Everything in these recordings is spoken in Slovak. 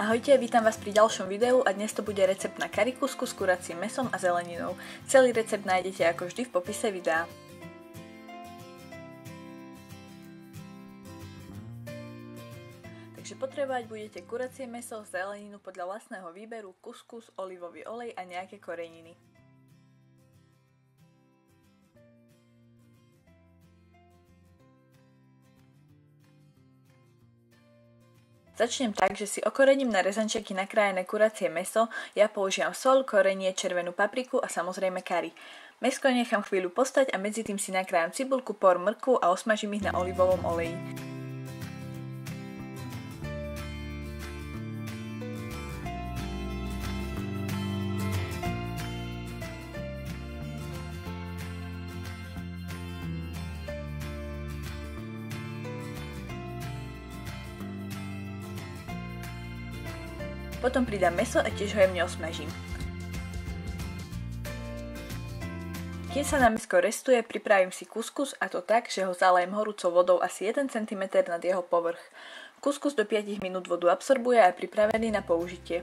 Ahojte, vítam vás pri ďalšom videu a dnes to bude recept na curry kuskus s kuracím mäsom a zeleninou. Celý recept nájdete ako vždy v popise videa. Takže potrebovať budete kuracie mäso, zeleninu podľa vlastného výberu, kuskus, olivový olej a nejaké koreniny. Začnem tak, že si okorením na rezančeky nakrájené kuracie mäso, ja používam soľ, korenie, červenú papriku a samozrejme curry. Mäsko nechám chvíľu postať a medzi tým si nakrájam cibulku, por, mrkvu a osmažím ich na olivovom oleji. Potom pridám mäso a tiež ho jemne osmažím. Keď sa na mäsko restuje, pripravím si kuskus a to tak, že ho zalejem horúcou vodou asi 1 cm nad jeho povrch. Kuskus do 5 minút vodu absorbuje a je pripravený na použitie.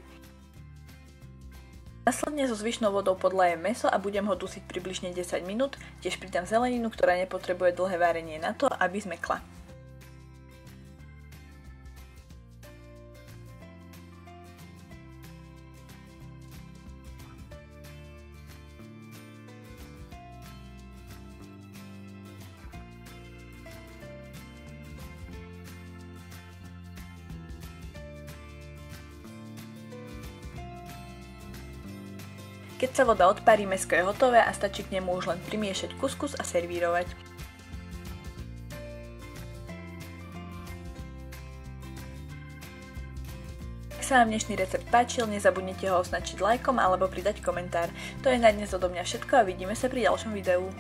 Následne so zvyšnou vodou podlajem mäso a budem ho dusiť približne 10 minút, tiež pridám zeleninu, ktorá nepotrebuje dlhé varenie na to, aby zmekla. Keď sa voda odparí, mäsko je hotové a stačí k nemu už len primiešať kuskus a servírovať. Ak sa vám dnešný recept páčil, nezabudnite ho označiť lajkom alebo pridať komentár. To je na dnes odo mňa všetko a vidíme sa pri ďalšom videu.